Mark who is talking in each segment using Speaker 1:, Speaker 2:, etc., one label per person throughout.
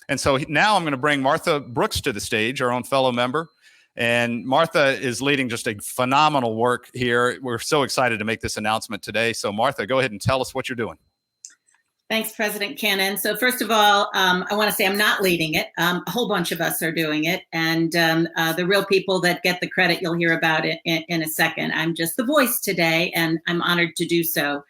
Speaker 1: And so now I'm going to bring Martha Brooks to the stage, our own fellow member. And Martha is leading just a phenomenal work here. We're so excited to make this announcement today. So Martha, go ahead and tell us what you're doing.
Speaker 2: Thanks, President Cannon. So first of all, I want to say I'm not leading it. A whole bunch of us are doing it. And the real people that get the credit, you'll hear about it in a second. I'm just the voice today, and I'm honored to do so.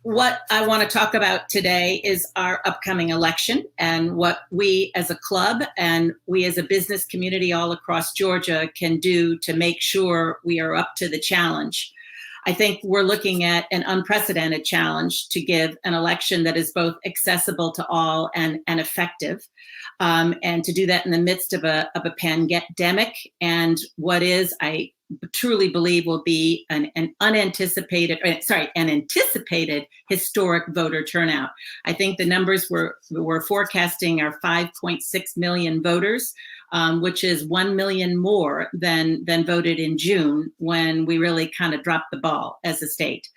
Speaker 2: What I want to talk about today is our upcoming election and what we as a club and we as a business community all across Georgia can do to make sure we are up to the challenge. I think we're looking at an unprecedented challenge to give an election that is both accessible to all and effective, and to do that in the midst of a pandemic and what is, I truly believe, will be an anticipated historic voter turnout. I think the numbers we're forecasting are 5.6 million voters, which is 1 million more than voted in June, when we really kind of dropped the ball as a state.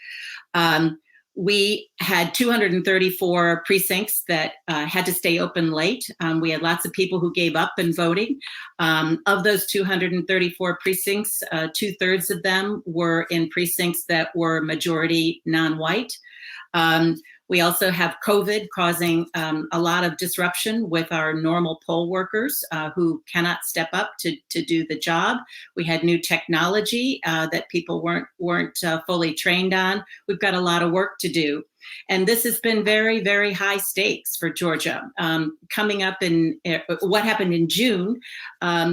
Speaker 2: We had 234 precincts that had to stay open late. We had lots of people who gave up in voting. Of those 234 precincts, 2/3 of them were in precincts that were majority non-white. We also have COVID causing a lot of disruption with our normal poll workers who cannot step up to do the job. We had new technology that people weren't fully trained on. We've got a lot of work to do. And this has been very, very high stakes for Georgia. Coming up in what happened in June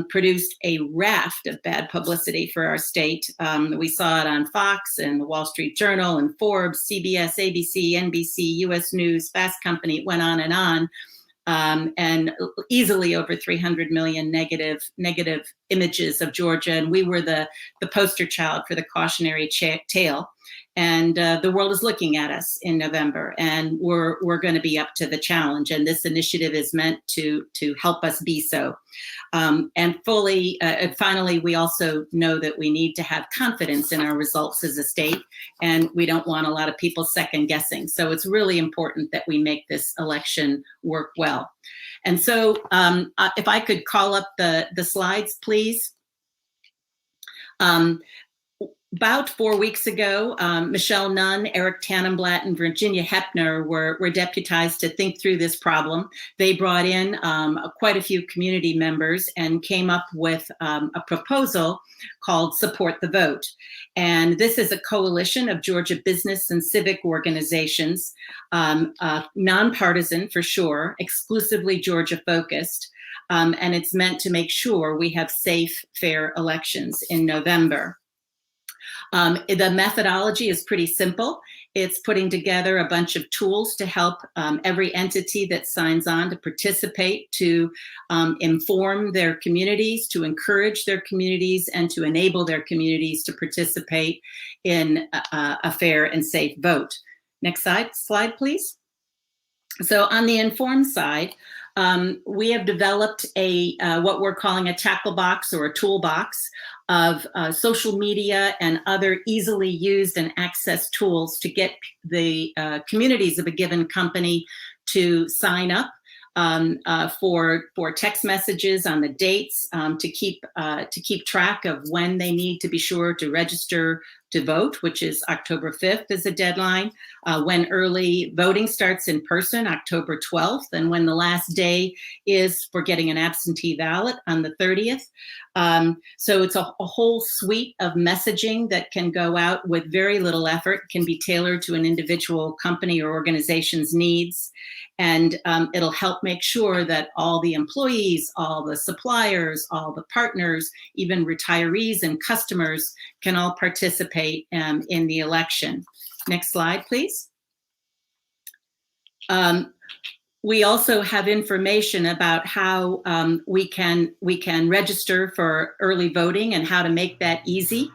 Speaker 2: produced a raft of bad publicity for our state. We saw it on Fox and the Wall Street Journal and Forbes, CBS, ABC, NBC, US News, Fast Company. It went on, and easily over 300 million negative images of Georgia. And we were the poster child for the cautionary tale. And the world is looking at us in November, and we're going to be up to the challenge. And this initiative is meant to help us be so. And finally, we also know that we need to have confidence in our results as a state, and we don't want a lot of people second guessing. So it's really important that we make this election work well. And so if I could call up the slides, please. About 4 weeks ago, Michelle Nunn, Eric Tannenblatt, and Virginia Hepner were deputized to think through this problem. They brought in quite a few community members and came up with a proposal called Support the Vote. And this is a coalition of Georgia business and civic organizations, nonpartisan for sure, exclusively Georgia focused. And it's meant to make sure we have safe, fair elections in November. The methodology is pretty simple. It's putting together a bunch of tools to help every entity that signs on to participate, to inform their communities, to encourage their communities, and to enable their communities to participate in a fair and safe vote. Next slide, please. So on the informed side, we have developed what we're calling a tackle box or a toolbox of social media and other easily used and accessed tools to get the communities of a given company to sign up for text messages on the dates, to keep track of when they need to be sure to register to vote, which is October 5th is a deadline, when early voting starts in person, October 12th, and when the last day is for getting an absentee ballot on the 30th. So it's a whole suite of messaging that can go out with very little effort, can be tailored to an individual company or organization's needs. And it'll help make sure that all the employees, all the suppliers, all the partners, even retirees and customers can all participate in the election. Next slide, please. We also have information about how we can register for early voting and how to make that easy.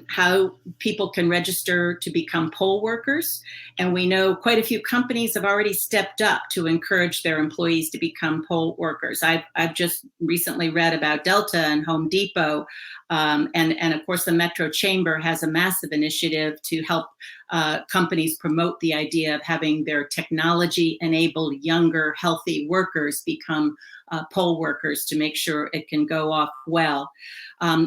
Speaker 2: how people can register to become poll workers. And we know quite a few companies have already stepped up to encourage their employees to become poll workers. I've just recently read about Delta and Home Depot. And of course, the Metro Chamber has a massive initiative to help companies promote the idea of having their technology-enabled, younger, healthy workers become poll workers to make sure it can go off well.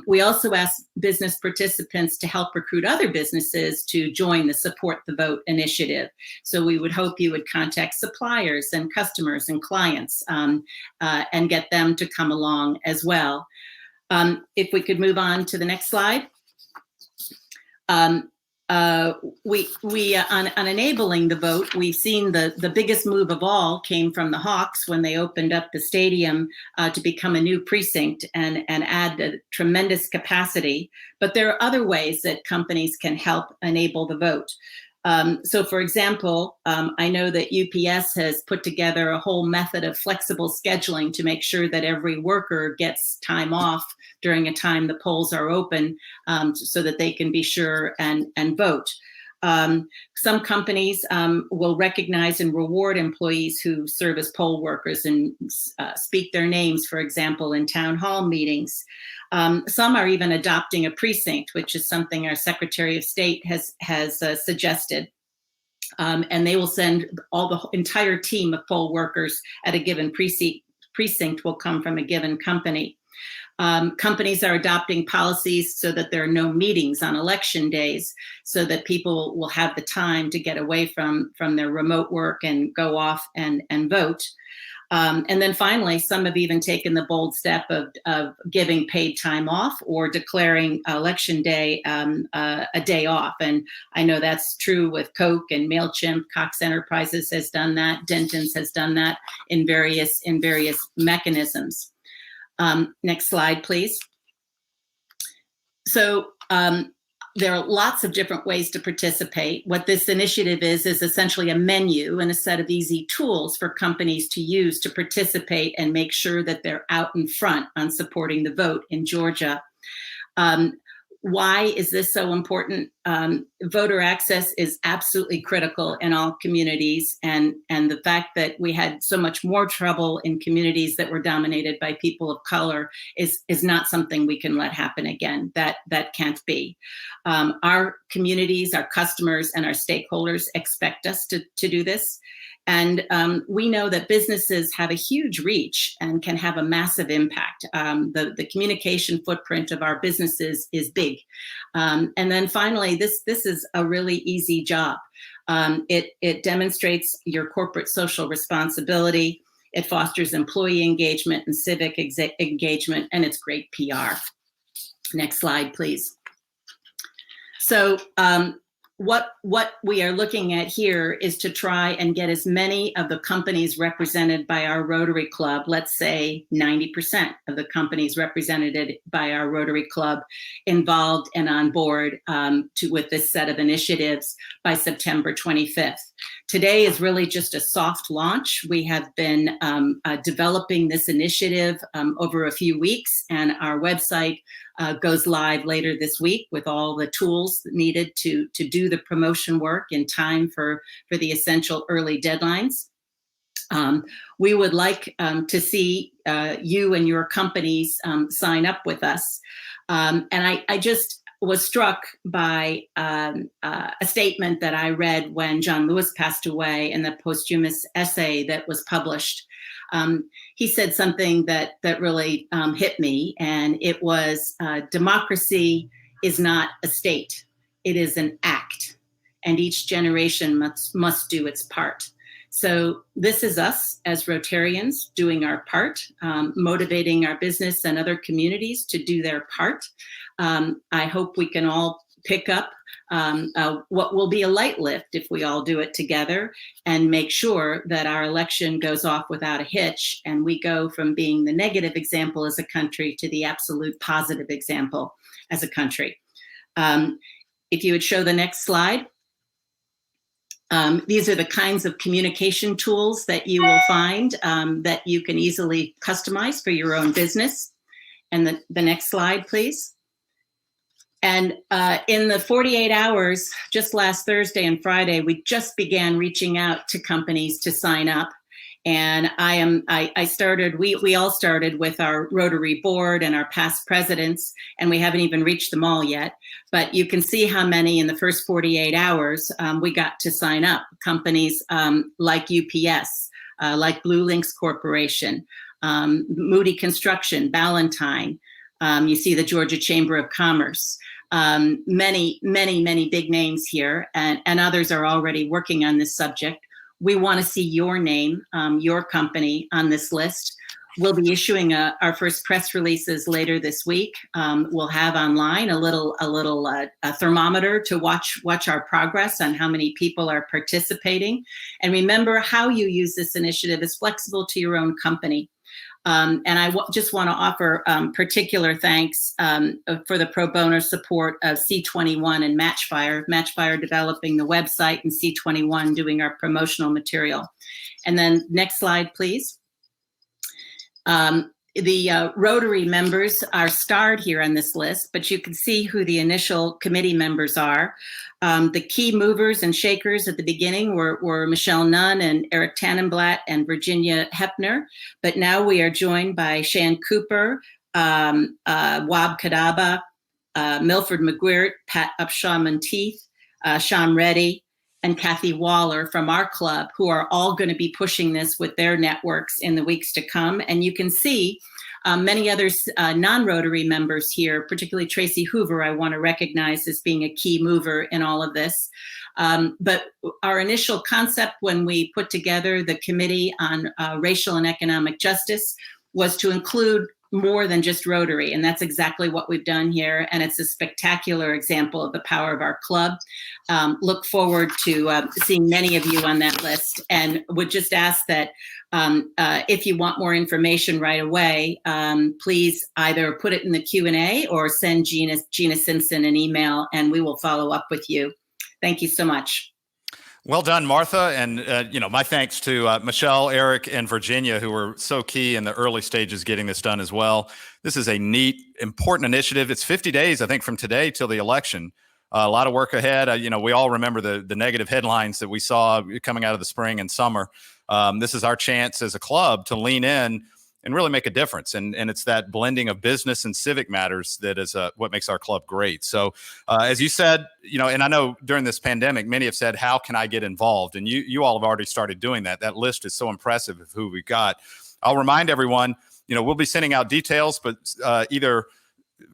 Speaker 2: We also ask business participants to help recruit other businesses to join the Support the Vote initiative. So we would hope you would contact suppliers and customers and clients and get them to come along as well. If we could move on to the next slide. On enabling the vote, we've seen the biggest move of all came from the Hawks when they opened up the stadium to become a new precinct and add a tremendous capacity. But there are other ways that companies can help enable the vote. So for example, I know that UPS has put together a whole method of flexible scheduling to make sure that every worker gets time off during a time the polls are open so that they can be sure and vote. Some companies will recognize and reward employees who serve as poll workers and speak their names, for example, in town hall meetings. Some are even adopting a precinct, which is something our Secretary of State has suggested. And they will send all the entire team of poll workers at a given precinct will come from a given company. Companies are adopting policies so that there are no meetings on election days, so that people will have the time to get away from their remote work and go off and vote. And then finally, some have even taken the bold step of giving paid time off or declaring election day a day off. And I know that's true with Coke and MailChimp. Cox Enterprises has done that. Denton's has done that in various mechanisms. Next slide, please. So there are lots of different ways to participate. What this initiative is essentially a menu and a set of easy tools for companies to use to participate and make sure that they're out in front on supporting the vote in Georgia. Why is this so important? Voter access is absolutely critical in all communities, and the fact that we had so much more trouble in communities that were dominated by people of color is not something we can let happen again. That can't be. Our communities, our customers, and our stakeholders expect us to do this. And we know that businesses have a huge reach and can have a massive impact. The communication footprint of our businesses is big. And then finally, this is a really easy job. It demonstrates your corporate social responsibility. It fosters employee engagement and civic engagement, and it's great PR. Next slide, please. So what we are looking at here is to try and get as many of the companies represented by our Rotary Club, let's say 90% of the companies represented by our Rotary Club, involved and on board with this set of initiatives by September 25th. Today is really just a soft launch. We have been developing this initiative over a few weeks, and our website goes live later this week with all the tools needed to do the promotion work in time for the essential early deadlines. We would like to see you and your companies sign up with us. And I just was struck by a statement that I read when John Lewis passed away in the posthumous essay that was published. He said something that really hit me, and it was, democracy is not a state, it is an act, and each generation must do its part. So this is us as Rotarians doing our part, motivating our business and other communities to do their part. I hope we can all pick up what will be a light lift if we all do it together and make sure that our election goes off without a hitch and we go from being the negative example as a country to the absolute positive example as a country. If you would show the next slide. These are the kinds of communication tools that you will find that you can easily customize for your own business. And the next slide, please. And in the 48 hours, just last Thursday and Friday, we just began reaching out to companies to sign up. And we all started with our Rotary board and our past presidents, and we haven't even reached them all yet. But you can see how many in the first 48 hours we got to sign up. Companies like UPS, like Blue Links Corporation, Moody Construction, Ballantine. You see the Georgia Chamber of Commerce. Many big names here, and others are already working on this subject. We want to see your name, your company on this list. We'll be issuing our first press releases later this week. We'll have online a thermometer to watch our progress on how many people are participating. And remember, how you use this initiative is flexible to your own company. And I just want to offer particular thanks for the pro bono support of C21 and Matchfire developing the website, and C21 doing our promotional material. And then next slide, please. The Rotary members are starred here on this list, but you can see who the initial committee members are. The key movers and shakers at the beginning were Michelle Nunn and Eric Tannenblatt and Virginia Hepner, but now we are joined by Shan Cooper, Wab Kadaba, Milford McGuirt, Pat Upshaw-Monteith, Sean Reddy, and Kathy Waller from our club, who are all going to be pushing this with their networks in the weeks to come. And you can see many other non-Rotary members here, particularly Tracy Hoover, I want to recognize as being a key mover in all of this. But our initial concept when we put together the Committee on Racial and Economic Justice was to include more than just Rotary, and that's exactly what we've done here, and it's a spectacular example of the power of our club. Look forward to seeing many of you on that list, and would just ask that if you want more information right away, please either put it in the Q&A or send Gina Simpson an email, and we will follow up with you. Thank you so much.
Speaker 1: Well done, Martha. And, my thanks to Michelle, Eric, and Virginia, who were so key in the early stages getting this done as well. This is a neat, important initiative. It's 50 days, I think, from today till the election. A lot of work ahead. We all remember the negative headlines that we saw coming out of the spring and summer. This is our chance as a club to lean in and really make a difference. And it's that blending of business and civic matters that is what makes our club great. So as you said, and I know during this pandemic, many have said, how can I get involved? And you all have already started doing that. That list is so impressive of who we got. I'll remind everyone, we'll be sending out details, but either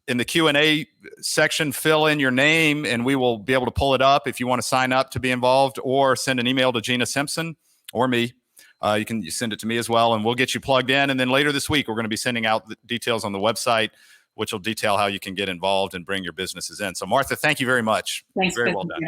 Speaker 1: in the Q&A section, fill in your name and we will be able to pull it up if you want to sign up to be involved, or send an email to Gina Simpson or me. You can send it to me as well, and we'll get you plugged in. And then later this week, we're going to be sending out the details on the website, which will detail how you can get involved and bring your businesses in. So, Martha, thank you very much.
Speaker 2: Thanks.
Speaker 1: Very well done.